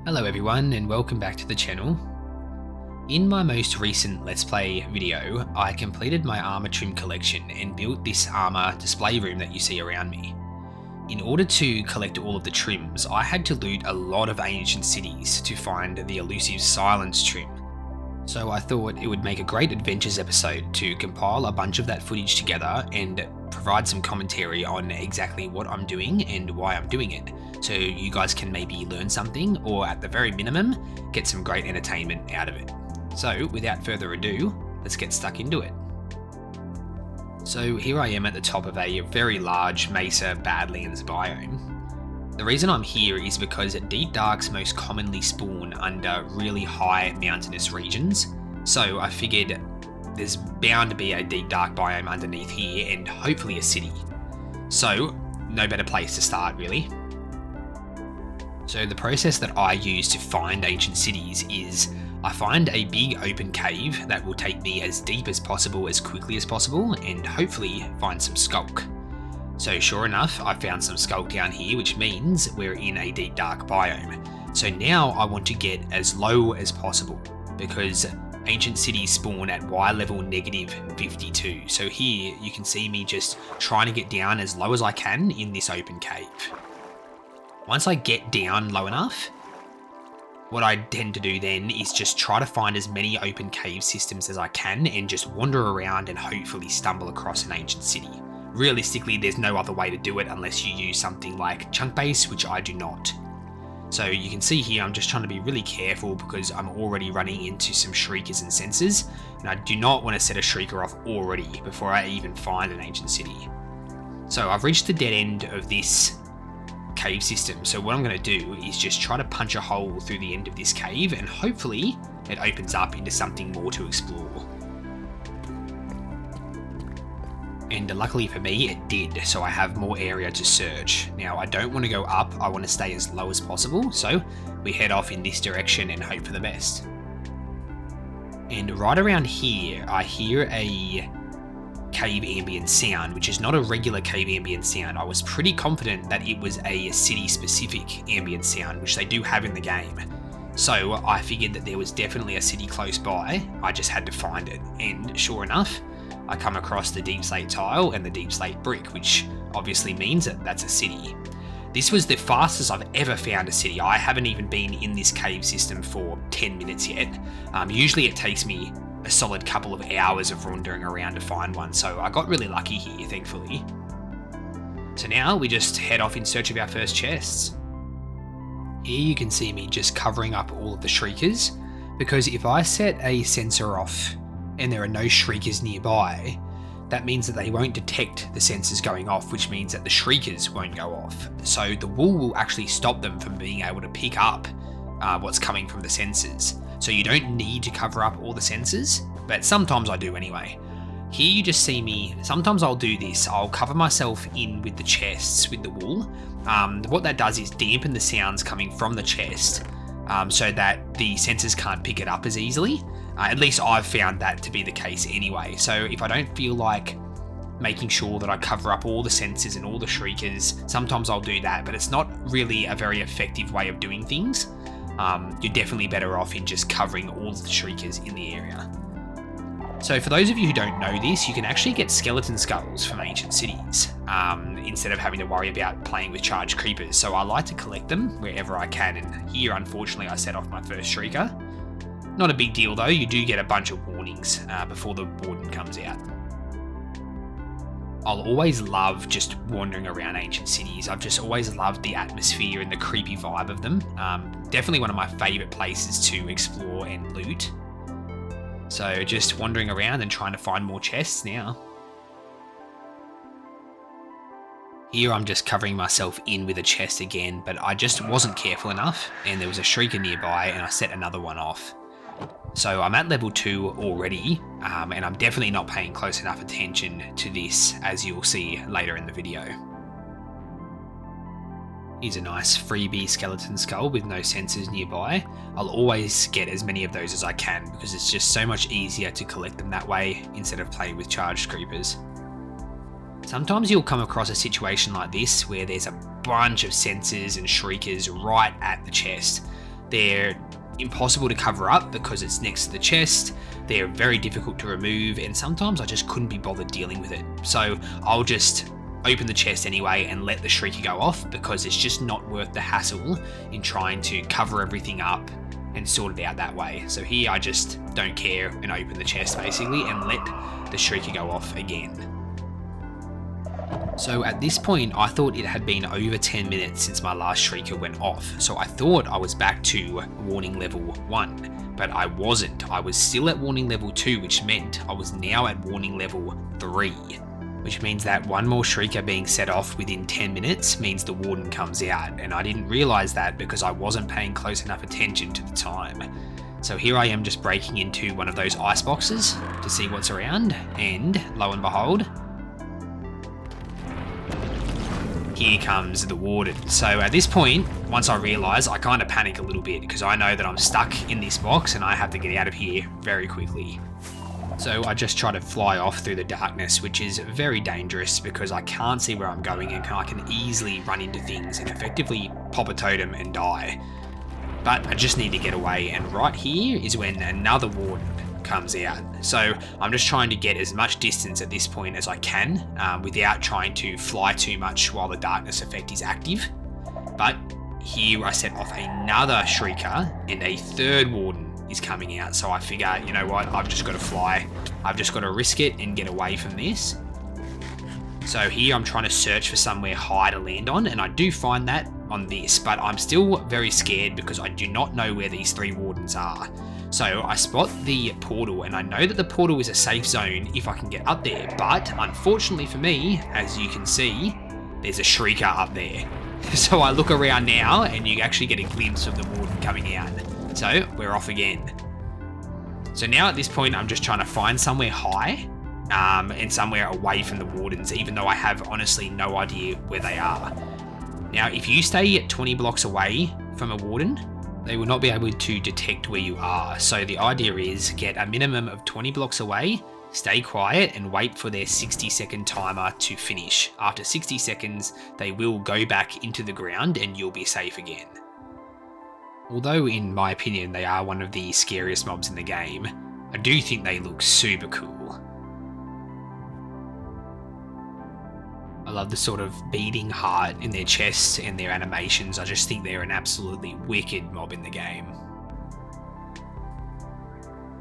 Hello everyone and welcome back to the channel. In my most recent Let's Play video, I completed my armor trim collection and built this armor display room that you see around me. In order to collect all of the trims, I had to loot a lot of ancient cities to find the elusive silence trim. So I thought it would make a great adventures episode to compile a bunch of that footage together and provide some commentary on exactly what I'm doing and why I'm doing it, so you guys can maybe learn something or at the very minimum get some great entertainment out of it. So without further ado, let's get stuck into it. So here I am at the top of a very large Mesa Badlands biome. The reason I'm here is because deep darks most commonly spawn under really high mountainous regions, so I figured there's bound to be a deep dark biome underneath here and hopefully a city. So no better place to start really. So the process that I use to find ancient cities is I find a big open cave that will take me as deep as possible as quickly as possible and hopefully find some skulk. So sure enough, I found some skulk down here, which means we're in a deep dark biome. So now I want to get as low as possible because ancient cities spawn at Y level -52. So here you can see me just trying to get down as low as I can in this open cave. Once I get down low enough, what I tend to do then is just try to find as many open cave systems as I can and just wander around and hopefully stumble across an ancient city. Realistically, there's no other way to do it unless you use something like chunk base, which I do not. So you can see here I'm just trying to be really careful because I'm already running into some shriekers and sensors, and I do not want to set a shrieker off already before I even find an ancient city. So I've reached the dead end of this cave system, so what I'm going to do is just try to punch a hole through the end of this cave and hopefully it opens up into something more to explore. And luckily for me it did, so I have more area to search. Now I don't want to go up, I want to stay as low as possible, so we head off in this direction and hope for the best. And right around here I hear a cave ambient sound, which is not a regular cave ambient sound. I was pretty confident that it was a city specific ambient sound, which they do have in the game. So I figured that there was definitely a city close by, I just had to find it, and sure enough, I come across the deep slate tile and the deep slate brick, which obviously means that that's a city. This was the fastest I've ever found a city. I haven't even been in this cave system for 10 minutes yet. Usually it takes me a solid couple of hours of wandering around to find one, so I got really lucky here, thankfully. So now we just head off in search of our first chests. Here you can see me just covering up all of the shriekers, because if I set a sensor off and there are no shriekers nearby, that means that they won't detect the sensors going off, which means that the shriekers won't go off. So the wool will actually stop them from being able to pick up what's coming from the sensors. So you don't need to cover up all the sensors, but sometimes I do anyway. Here you just see me, sometimes I'll do this, I'll cover myself in with the chests with the wool. What that does is dampen the sounds coming from the chest so that the sensors can't pick it up as easily. At least I've found that to be the case anyway. So if I don't feel like making sure that I cover up all the sensors and all the shriekers, sometimes I'll do that, but it's not really a very effective way of doing things. You're definitely better off in just covering all of the shriekers in the area. So for those of you who don't know this, you can actually get skeleton skulls from ancient cities instead of having to worry about playing with charged creepers. So I like to collect them wherever I can, and here unfortunately I set off my first shrieker. Not a big deal though, you do get a bunch of warnings before the warden comes out. I'll always love just wandering around ancient cities. I've just always loved the atmosphere and the creepy vibe of them. Definitely one of my favourite places to explore and loot. So just wandering around and trying to find more chests now. Here I'm just covering myself in with a chest again, but I just wasn't careful enough and there was a shrieker nearby and I set another one off. So I'm at level 2 already, and I'm definitely not paying close enough attention to this, as you'll see later in the video. Here's a nice freebie skeleton skull with no sensors nearby. I'll always get as many of those as I can because it's just so much easier to collect them that way instead of playing with charged creepers. Sometimes you'll come across a situation like this where there's a bunch of sensors and shriekers right at the chest. They're impossible to cover up because it's next to the chest. They're very difficult to remove, and sometimes I just couldn't be bothered dealing with it. So I'll just open the chest anyway and let the Shrieker go off, because it's just not worth the hassle in trying to cover everything up and sort it out that way. So here I just don't care and open the chest basically and let the Shrieker go off again. So at this point I thought it had been over 10 minutes since my last Shrieker went off, so I thought I was back to warning level 1, but I wasn't. I was still at warning level 2, which meant I was now at warning level 3, which means that one more Shrieker being set off within 10 minutes means the Warden comes out, and I didn't realise that because I wasn't paying close enough attention to the time. So here I am just breaking into one of those ice boxes to see what's around, and lo and behold, here comes the Warden. So at this point, once I realise, I kind of panic a little bit because I know that I'm stuck in this box and I have to get out of here very quickly. So I just try to fly off through the darkness, which is very dangerous because I can't see where I'm going and I can easily run into things and effectively pop a totem and die. But I just need to get away, and right here is when another Warden comes out. So I'm just trying to get as much distance at this point as I can without trying to fly too much while the darkness effect is active. But here I set off another Shrieker and a third Warden is coming out. So I figure, you know what, I've just got to fly. I've just got to risk it and get away from this. So here I'm trying to search for somewhere high to land on, and I do find that on this, but I'm still very scared because I do not know where these 3 Wardens are. So I spot the portal, and I know that the portal is a safe zone if I can get up there, but unfortunately for me, as you can see, there's a Shrieker up there. So I look around now and you actually get a glimpse of the Warden coming out. So we're off again. So now at this point I'm just trying to find somewhere high and somewhere away from the Wardens, even though I have honestly no idea where they are. Now if you stay at 20 blocks away from a Warden, they will not be able to detect where you are. So the idea is get a minimum of 20 blocks away, stay quiet and wait for their 60-second timer to finish. After 60 seconds, they will go back into the ground and you'll be safe again. Although in my opinion they are one of the scariest mobs in the game, I do think they look super cool. I love the sort of beating heart in their chests and their animations. I just think they're an absolutely wicked mob in the game.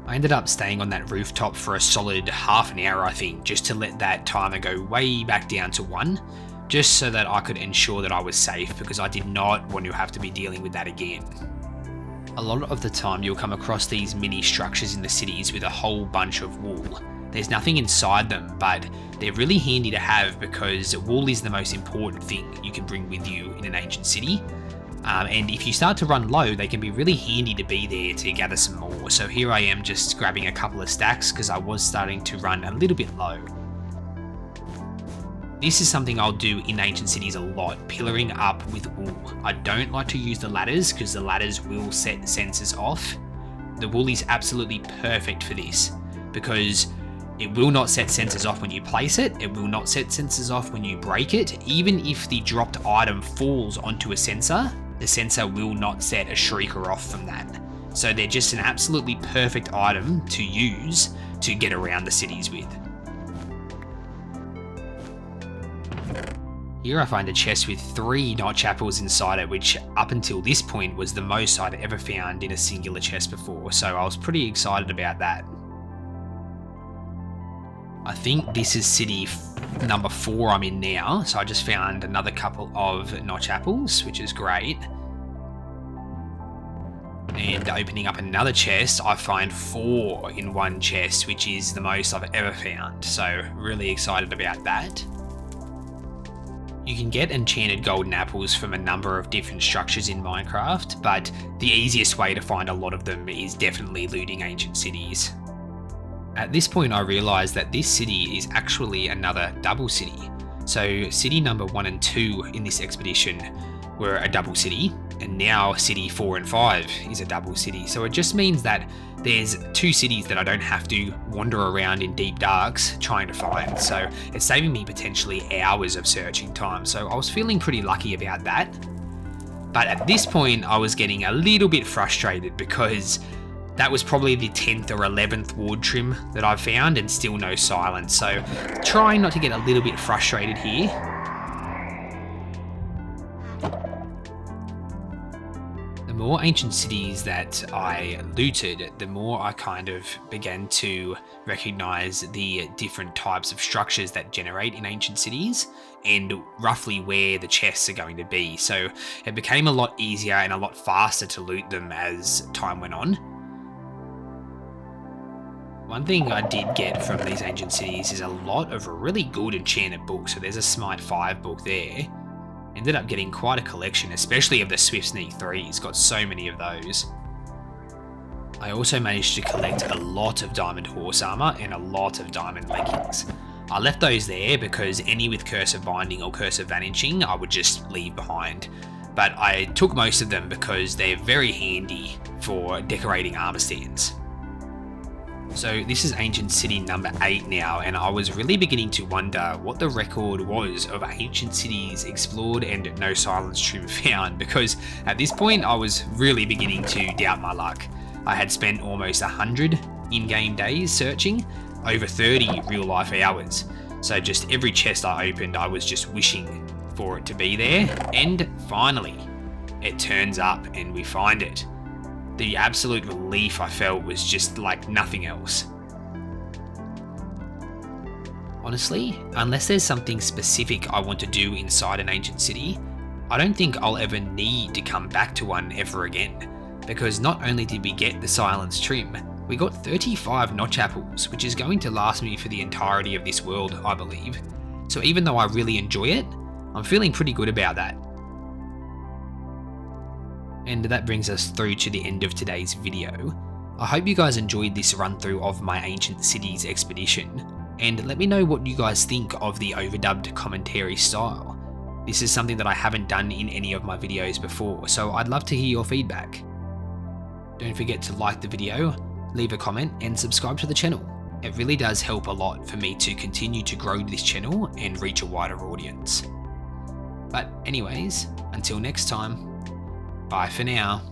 I ended up staying on that rooftop for a solid half an hour, I think, just to let that timer go way back down to 1, just so that I could ensure that I was safe, because I did not want to have to be dealing with that again. A lot of the time you'll come across these mini structures in the cities with a whole bunch of wool. There's nothing inside them, but they're really handy to have because wool is the most important thing you can bring with you in an ancient city. And if you start to run low, they can be really handy to be there to gather some more. So here I am just grabbing a couple of stacks because I was starting to run a little bit low. This is something I'll do in ancient cities a lot, pillaring up with wool. I don't like to use the ladders because the ladders will set sensors off. The wool is absolutely perfect for this because it will not set sensors off when you place it, it will not set sensors off when you break it. Even if the dropped item falls onto a sensor, the sensor will not set a Shrieker off from that. So they're just an absolutely perfect item to use to get around the cities with. Here I find a chest with 3 notch apples inside it, which up until this point was the most I'd ever found in a singular chest before, so I was pretty excited about that. I think this is city number 4 I'm in now, so I just found another couple of notch apples, which is great. And opening up another chest, I find 4 in one chest, which is the most I've ever found, so really excited about that. You can get enchanted golden apples from a number of different structures in Minecraft, but the easiest way to find a lot of them is definitely looting ancient cities. At this point I realised that this city is actually another double city. So city number 1 and 2 in this expedition were a double city, and now city 4 and 5 is a double city. So it just means that there's 2 cities that I don't have to wander around in deep darks trying to find. So it's saving me potentially hours of searching time. So I was feeling pretty lucky about that. But at this point, I was getting a little bit frustrated because that was probably the 10th or 11th ward trim that I've found and still no silence. So trying not to get a little bit frustrated here. The more ancient cities that I looted, the more I kind of began to recognize the different types of structures that generate in ancient cities and roughly where the chests are going to be. So it became a lot easier and a lot faster to loot them as time went on. One thing I did get from these ancient cities is a lot of really good enchanted books. So there's a Smite 5 book there. Ended up getting quite a collection, especially of the Swift Sneak 3s, got so many of those. I also managed to collect a lot of diamond horse armor and a lot of diamond leggings. I left those there because any with Curse of Binding or Curse of Vanishing I would just leave behind. But I took most of them because they're very handy for decorating armor stands. So this is Ancient City number 8 now, and I was really beginning to wonder what the record was of ancient cities explored and no silence trim found, because at this point I was really beginning to doubt my luck. I had spent almost 100 in-game days searching, over 30 real-life hours, so just every chest I opened I was just wishing for it to be there, and finally it turns up and we find it. The absolute relief I felt was just like nothing else. Honestly, unless there's something specific I want to do inside an ancient city, I don't think I'll ever need to come back to one ever again, because not only did we get the silence trim, we got 35 notch apples, which is going to last me for the entirety of this world, I believe. So even though I really enjoy it, I'm feeling pretty good about that. And that brings us through to the end of today's video. I hope you guys enjoyed this run through of my Ancient Cities expedition, and let me know what you guys think of the overdubbed commentary style. This is something that I haven't done in any of my videos before, so I'd love to hear your feedback. Don't forget to like the video, leave a comment and subscribe to the channel. It really does help a lot for me to continue to grow this channel and reach a wider audience. But anyways, until next time, bye for now.